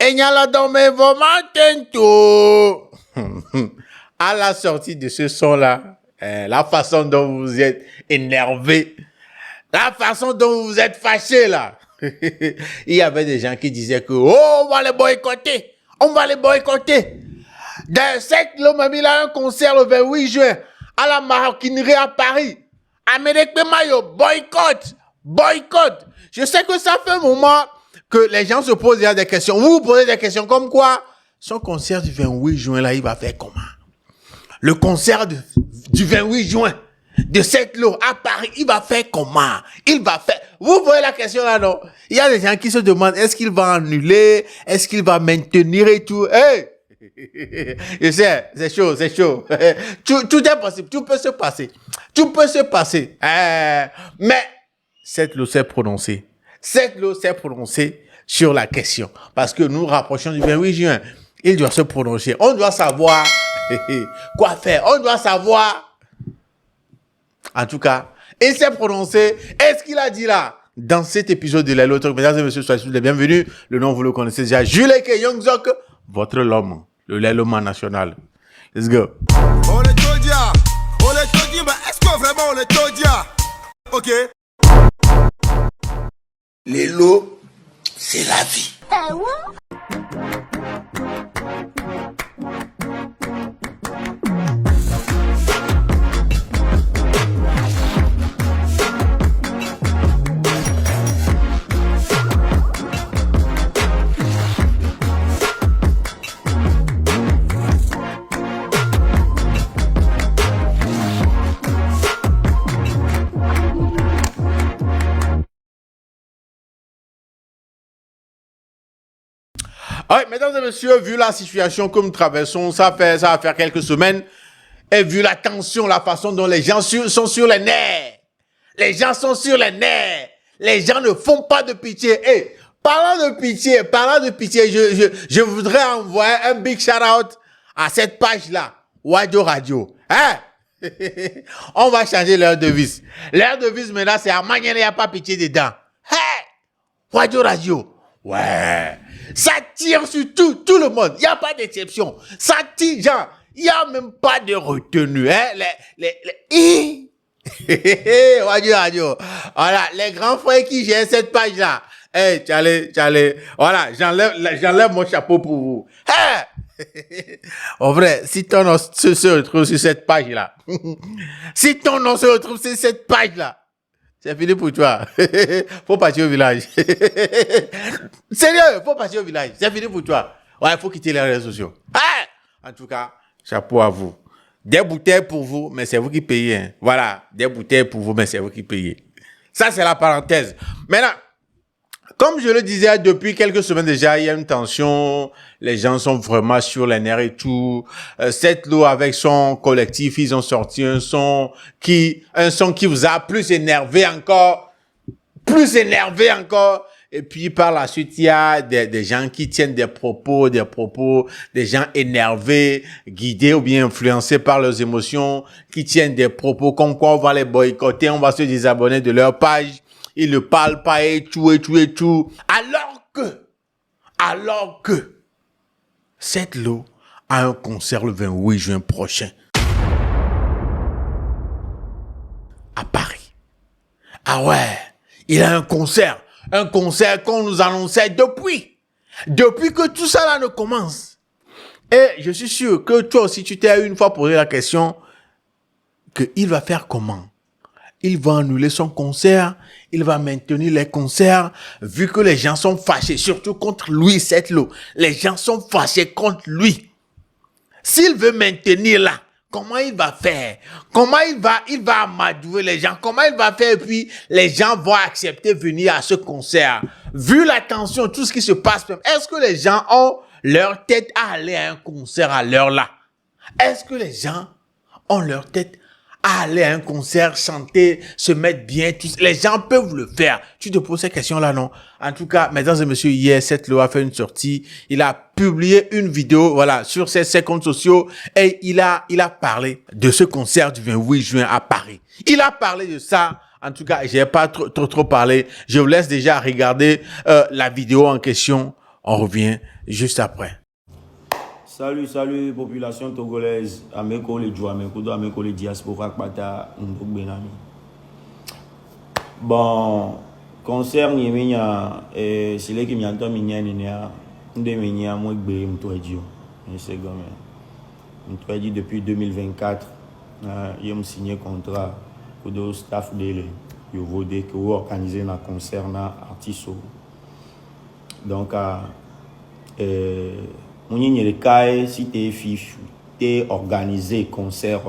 Enyala dorme vraiment tento. À la sortie de ce son-là, la façon dont vous êtes énervé, la façon dont vous êtes fâché là, il y avait des gens qui disaient que oh, on va les boycotter, on va les boycotter. L'homme a mis là un concert le 28 juin à la maroquinerie à Paris. Amérique Mayo, boycott. Je sais que ça fait un moment que les gens se posent des questions. Vous posez des questions comme quoi son concert du 28 juin là, il va faire comment? Le concert du 28 juin de cette lot à Paris, il va faire comment? Il va faire... Vous voyez la question là, non? Il y a des gens qui se demandent, est-ce qu'il va annuler? Est-ce qu'il va maintenir et tout? Hey! Je sais, c'est chaud. Tout est possible, tout peut se passer. Mais cette lot s'est prononcée. Sur la question. Parce que nous rapprochons du 28 juin. Il doit se prononcer. On doit savoir quoi faire. On doit savoir. En tout cas, il s'est prononcé. Est-ce qu'il a dit là? Dans cet épisode de Lelo Talk, mesdames et messieurs, soyez les bienvenus. Le nom, vous le connaissez déjà. Jules Youngzok, votre l'homme, le Leloman national. Let's go. On est Todia, mais est-ce que vraiment on est Todia? Ok. Lelo, c'est la vie. Oui, mesdames et messieurs, vu la situation que nous traversons, ça va faire quelques semaines, et vu la tension, la façon dont les gens sont sur les nerfs. Les gens sont sur les nerfs. Les gens ne font pas de pitié. Et parlant de pitié, je voudrais envoyer un big shout-out à cette page-là, Wadio Radio. Hein? On va changer leur devise. Leur devise, maintenant, c'est à manière, il n'y a pas pitié dedans. Hey! Wadio Radio. Ouais. Ça tire sur tout le monde. Il n'y a pas d'exception. Ça tire, genre, il n'y a même pas de retenue. Hein? Radio. Voilà, les grands frères qui gèrent cette page-là. Hey, Tchale. Voilà, j'enlève mon chapeau pour vous. Hey! En vrai, si ton nom se retrouve sur cette page-là, c'est fini pour toi. Faut partir au village. Sérieux, faut partir au village. C'est fini pour toi. Ouais, faut quitter les réseaux sociaux. En tout cas, chapeau à vous. Des bouteilles pour vous, mais c'est vous qui payez. Hein. Voilà, des bouteilles pour vous, mais c'est vous qui payez. Ça, c'est la parenthèse. Maintenant, comme je le disais, depuis quelques semaines déjà, il y a une tension. Les gens sont vraiment sur les nerfs et tout. Cette lot avec son collectif, ils ont sorti un son qui vous a plus énervé encore. Et puis, par la suite, il y a des gens qui tiennent des propos, des gens énervés, guidés ou bien influencés par leurs émotions, qui tiennent des propos comme quoi on va les boycotter, on va se désabonner de leur page. Ils ne parlent pas et tout. Alors que, cette lot a un concert le 28 juin prochain. À Paris. Ah ouais, il a un concert qu'on nous annonçait depuis que tout ça là ne commence. Et je suis sûr que toi aussi tu t'es une fois posé la question qu'il va faire comment? Il va annuler son concert, il va maintenir les concerts, vu que les gens sont fâchés, surtout contre lui, cette lot. Les gens sont fâchés contre lui. S'il veut maintenir là, comment il va faire? Comment il va amadouer les gens? Comment il va faire? Et puis, les gens vont accepter venir à ce concert. Vu la tension, tout ce qui se passe, est-ce que les gens ont leur tête à aller à un concert à l'heure là? Est-ce que les gens ont leur tête à aller à un concert, chanter, se mettre bien, tous les gens peuvent le faire. Tu te poses ces questions-là, non? En tout cas, mesdames et messieurs, hier, cette loi a fait une sortie. Il a publié une vidéo, voilà, sur ses comptes sociaux et il a parlé de ce concert du 28 juin à Paris. Il a parlé de ça. En tout cas, j'ai pas trop parlé. Je vous laisse déjà regarder la vidéo en question. On revient juste après. Salut, salut, population togolaise. Ameko le Djou, ameko le diaspora, Kpata, Ndogbenami. Bon, concert Niemenia, c'est là que m'entend Minia, Ndemenia, moi, Gbe, Mtoedio. C'est comme Mtoedio depuis 2024. Il a signé contrat pour le staff de Yovodé qui a organisé un concert artiste. Donc, mon le cas si tu organisé concert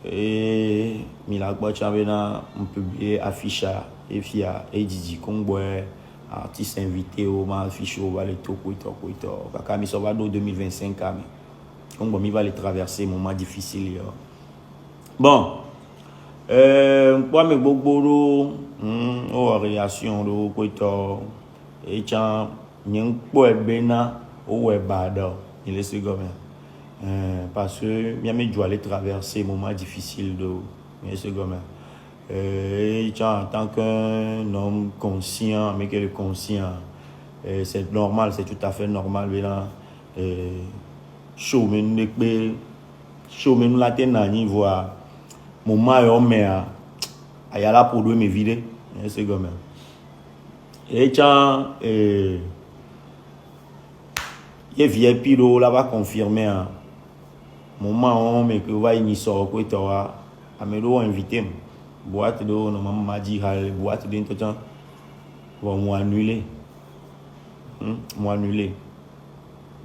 et milagro chavena on publie affiche et fia et Didi Kongwe artiste invité au ma affiche au valet to kaka mi so va 2025 mais Kongwe mi va le traverser moment difficile bon quoi me bogboro o réaction do koito et chan nyeng po bena ou bada il est comme parce que miami doit aller traverser moment difficile de c'est comme et en tant qu'un homme conscient mais qu'elle est conscient c'est normal, c'est tout à fait normal là show mais nous la tenani voir moment homme a ya là pour me vider c'est comme et quand et VIP là va confirmer un moment mais que va initier quoi toi amélo invité boîte de normalement m'a dit boîte de temps va m'annuler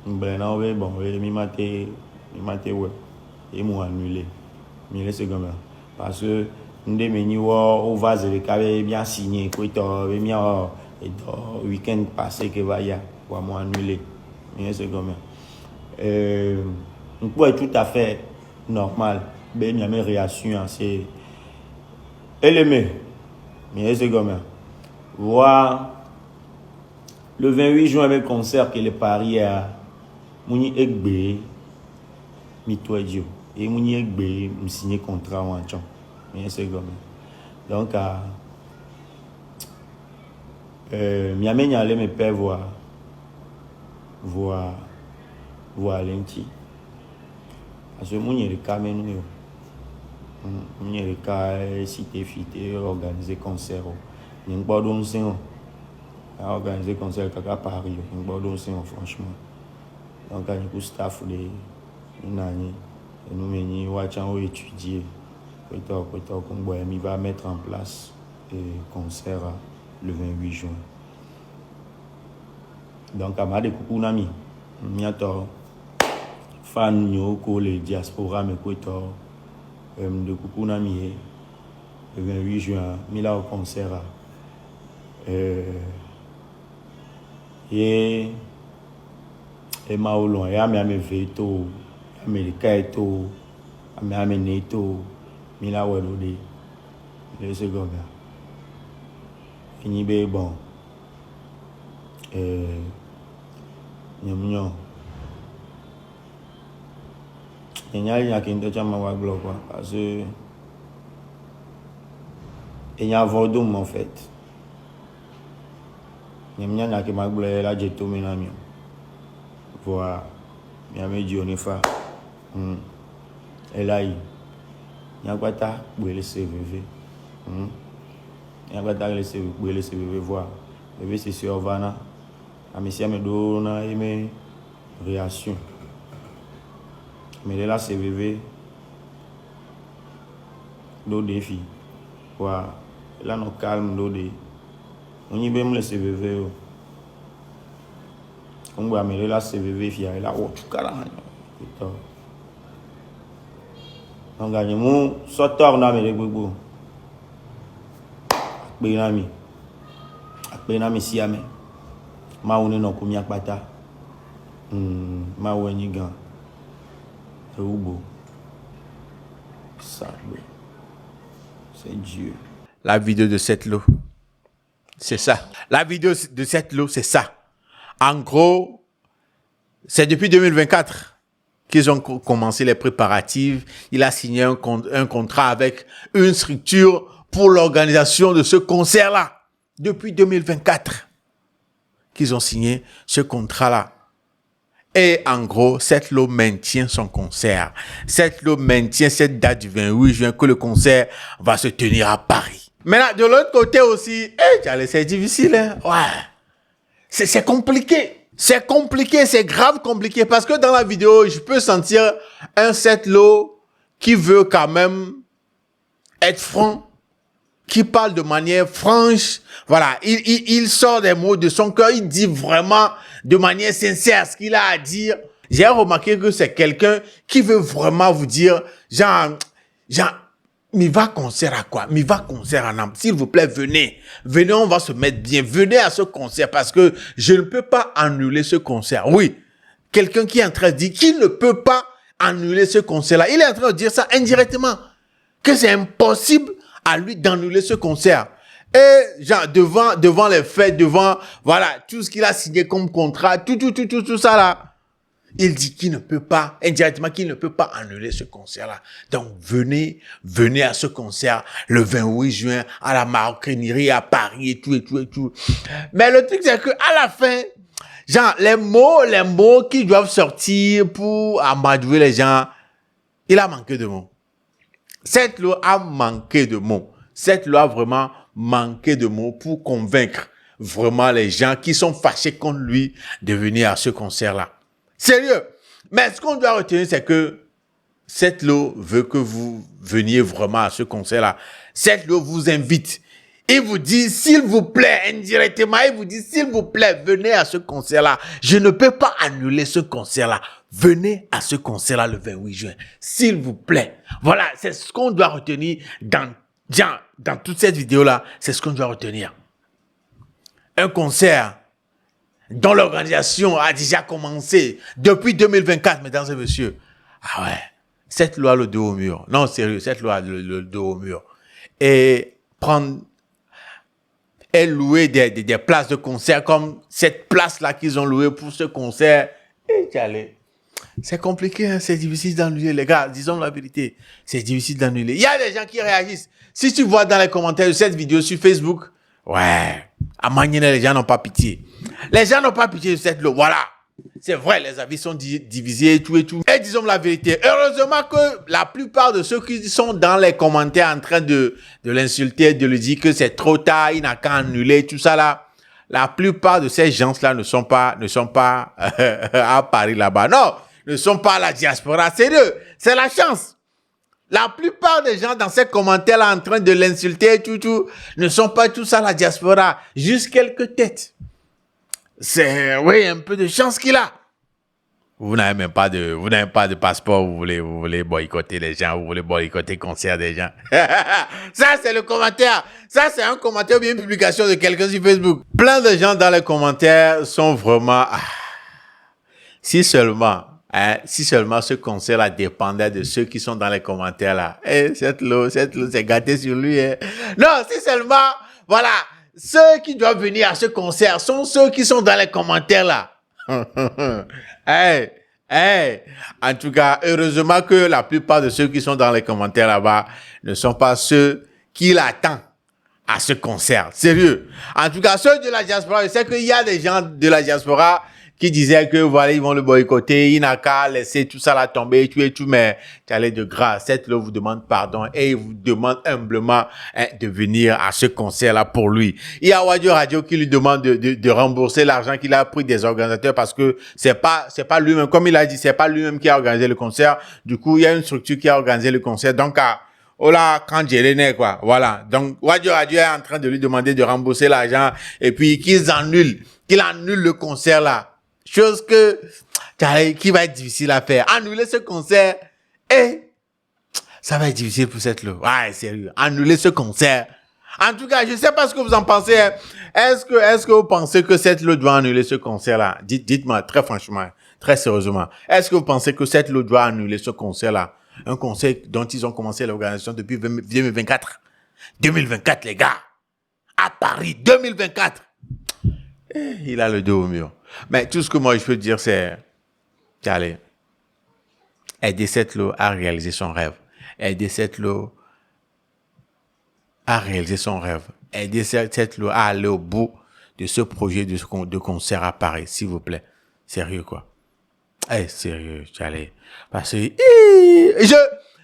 ben non ouais bon mi maté ouais et m'annuler mais c'est comme parce que ndé meni au vase de cavé bien signé quoi toi bien et week-end passé que va y a va m'annuler. C'est comme on peut être tout à fait normal ben il y a mes réactions c'est élémé mais c'est comme voir le 28 juin avec concert que le Paris à Mouni Egbe Mitoedio et Mouni Egbe me signé contrat en champ mais c'est comme donc Miami y allait me faire voir l'enti parce que mon le cas men mon le cas cité fité organiser concert ni pas don c'est organiser concert à Paris ni pas don c'est franchement donc il y a staff de nani nous meni watchan étudier peut-être qu'on va mettre en place concert le 28 juin. Donc à ma de coucou nami miato fan nyoko le diaspora me koito de coucou nami le 28 juin mila au concert et maolon et ame veto america eto ame neto mila welode le second ni be bon nyamnyo nyali nyakinto chama wa blog quoi parce que il y a Vodum en fait nyamnya nyaki magble la jeto menami voilà miame dionifa et là il nyakwata bwele CVV nyakwata le CV bwele CVV voir bébé c'est sur Vana Amicia me donne une réaction. Mais là, c'est bébé. L'eau défi. Quoi? Là, nous calme l'eau dé. On y va me laisser bébé. On va me là, c'est bébé. Fia là, oh, tu calmes. Putain. On gagne mon sorteur dans mes bébés. Benami. Benami siame. Ma one non komi akpata ma wani gan Roubo ça c'est Dieu. La vidéo de cette lot, c'est ça. La vidéo de cette lot, c'est ça. En gros, c'est depuis 2024 qu'ils ont commencé les préparatifs. Il a signé un contrat avec une structure pour l'organisation de ce concert-là. Depuis 2024. qu'ils ont signé ce contrat-là. Et en gros, Setlo maintient son concert. Setlo maintient cette date du 28 juin que le concert va se tenir à Paris. Maintenant, de l'autre côté aussi, c'est difficile, hein? Ouais. C'est compliqué. C'est compliqué, c'est grave compliqué. Parce que dans la vidéo, je peux sentir un Setlo qui veut quand même être franc, qui parle de manière franche. Voilà, il sort des mots de son cœur, il dit vraiment de manière sincère ce qu'il a à dire. J'ai remarqué que c'est quelqu'un qui veut vraiment vous dire, genre, mais va concert à quoi? Mais va concert à Namp. S'il vous plaît, venez. Venez, on va se mettre bien. Venez à ce concert parce que je ne peux pas annuler ce concert. Oui, quelqu'un qui est en train de dire qu'il ne peut pas annuler ce concert-là. Il est en train de dire ça indirectement. Que c'est impossible à lui d'annuler ce concert. Et genre, devant les faits, devant, voilà, tout ce qu'il a signé comme contrat, tout ça là. Il dit qu'il ne peut pas, indirectement, qu'il ne peut pas annuler ce concert-là. Donc, venez à ce concert le 28 juin à la Maroquinerie à Paris et tout. Mais le truc, c'est que à la fin, genre, les mots qui doivent sortir pour amadouer les gens, il a manqué de mots. Cette loi a manqué de mots. Cette loi a vraiment manqué de mots pour convaincre vraiment les gens qui sont fâchés contre lui de venir à ce concert-là. Sérieux. Mais ce qu'on doit retenir, c'est que cette loi veut que vous veniez vraiment à ce concert-là. Cette loi vous invite. Il vous dit, s'il vous plaît, indirectement, il vous dit, s'il vous plaît, venez à ce concert-là. Je ne peux pas annuler ce concert-là. Venez à ce concert-là le 28 juin. S'il vous plaît. Voilà, c'est ce qu'on doit retenir dans toute cette vidéo-là. C'est ce qu'on doit retenir. Un concert dont l'organisation a déjà commencé depuis 2024, mesdames et messieurs. Ah ouais, cette loi le dos au mur. Non, sérieux, cette loi le dos au mur. Et louer des places de concert comme cette place-là qu'ils ont louée pour ce concert. Et c'est compliqué, hein? C'est difficile d'annuler, les gars, disons la vérité. C'est difficile d'annuler. Il y a des gens qui réagissent. Si tu vois dans les commentaires de cette vidéo sur Facebook, ouais, à Magnene, les gens n'ont pas pitié. Les gens n'ont pas pitié de cette loi. Voilà. C'est vrai, les avis sont divisés et tout. Et disons la vérité. Heureusement que la plupart de ceux qui sont dans les commentaires en train de l'insulter, de lui dire que c'est trop tard, il n'a qu'à annuler, tout ça là. La plupart de ces gens-là ne sont pas à Paris là-bas. Non, ne sont pas à la diaspora. Sérieux, c'est la chance. La plupart des gens dans ces commentaires-là en train de l'insulter, tout, ne sont pas tous à la diaspora. Juste quelques têtes. C'est, oui, un peu de chance qu'il a. Vous n'avez pas de passeport, vous voulez boycotter les gens, vous voulez boycotter le concert des gens. Ça, c'est le commentaire. Ça, c'est un commentaire ou bien une publication de quelqu'un sur Facebook. Plein de gens dans les commentaires sont vraiment, si seulement ce concert-là dépendait de ceux qui sont dans les commentaires-là. Cette l'eau, c'est gâté sur lui, hein. Non, si seulement, voilà, ceux qui doivent venir à ce concert sont ceux qui sont dans les commentaires-là. En tout cas, heureusement que la plupart de ceux qui sont dans les commentaires là-bas ne sont pas ceux qui l'attendent à ce concert. Sérieux. En tout cas, ceux de la diaspora, je sais qu'il y a des gens de la diaspora qui disaient que voilà, ils vont le boycotter, il n'a qu'à laisser tout ça là tomber, tout, mais allez de grâce, cette loi vous demande pardon et il vous demande humblement de venir à ce concert-là pour lui. Il y a Wadio Radio qui lui demande de rembourser l'argent qu'il a pris des organisateurs parce que c'est pas lui-même, comme il a dit, c'est pas lui-même qui a organisé le concert. Du coup, il y a une structure qui a organisé le concert. Donc, quand j'ai né, quoi. Voilà. Donc, Wadio Radio est en train de lui demander de rembourser l'argent et puis qu'il annule le concert là. Chose qui va être difficile à faire. Annuler ce concert, ça va être difficile pour cette loi. Ouais, sérieux. Annuler ce concert. En tout cas, je sais pas ce que vous en pensez. Hein. Est-ce que vous pensez que cette loi doit annuler ce concert-là? Dites-moi très franchement, très sérieusement. Est-ce que vous pensez que cette loi doit annuler ce concert-là? Un concert dont ils ont commencé l'organisation depuis 2024. 2024, les gars. À Paris, 2024. Il a le dos au mur. Mais tout ce que moi je peux dire, c'est allez, aider cette loi à réaliser son rêve. Aider cette loi à réaliser son rêve. Aider cette loi à aller au bout de ce projet de concert à Paris, s'il vous plaît. Sérieux, quoi. Sérieux, j'allais. Parce que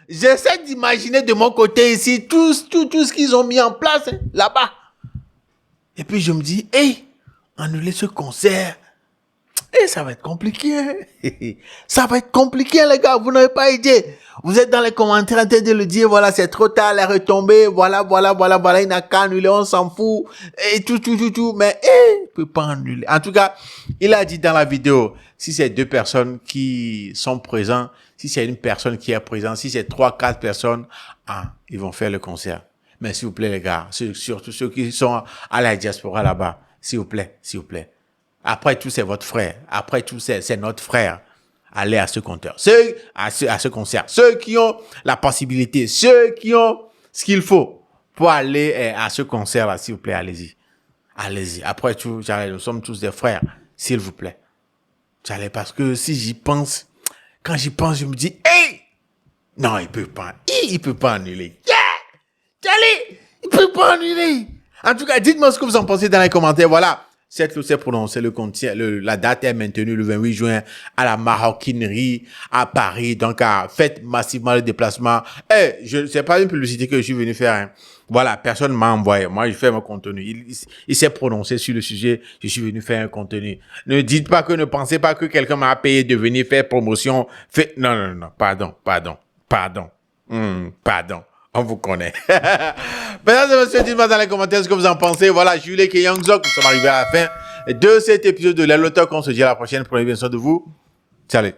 j'essaie d'imaginer de mon côté ici tout ce qu'ils ont mis en place là-bas. Et puis je me dis, annuler ce concert. Ça va être compliqué. Ça va être compliqué, les gars. Vous n'avez pas idée. Vous êtes dans les commentaires en train de le dire. Voilà, c'est trop tard, elle est retombée. Voilà. Il n'a qu'à annuler, on s'en fout. Et tout. Mais, il peut pas annuler. En tout cas, il a dit dans la vidéo, si c'est 2 personnes qui sont présentes, si c'est une personne qui est présente, si c'est 3, 4 personnes, ils vont faire le concert. Mais s'il vous plaît, les gars, surtout ceux qui sont à la diaspora là-bas, s'il vous plaît. Après tout, c'est votre frère. Après tout, c'est notre frère. Allez à ce concert. À ce concert. Ceux qui ont la possibilité, ceux qui ont ce qu'il faut pour aller à ce concert-là, s'il vous plaît, allez-y. Allez-y. Après tout, nous sommes tous des frères. S'il vous plaît. Parce que si j'y pense, quand j'y pense, je me dis, non, il peut pas annuler. Il peut pas annuler. En tout cas, dites-moi ce que vous en pensez dans les commentaires. Voilà. C'est prononcé, la date est maintenue le 28 juin à la Maroquinerie à Paris. Donc, faites massivement le déplacement. C'est pas une publicité que je suis venu faire. Hein. Voilà, personne m'a envoyé. Moi, je fais mon contenu. Il s'est prononcé sur le sujet. Je suis venu faire un contenu. Ne pensez pas que quelqu'un m'a payé de venir faire promotion. Non. Pardon. On vous connaît. Mesdames et messieurs, dites-moi dans les commentaires ce que vous en pensez. Voilà, Jules et Youngzok, nous sommes arrivés à la fin de cet épisode de l'Helo Talk. On se dit à la prochaine. Prenez bien soin de vous. Salut.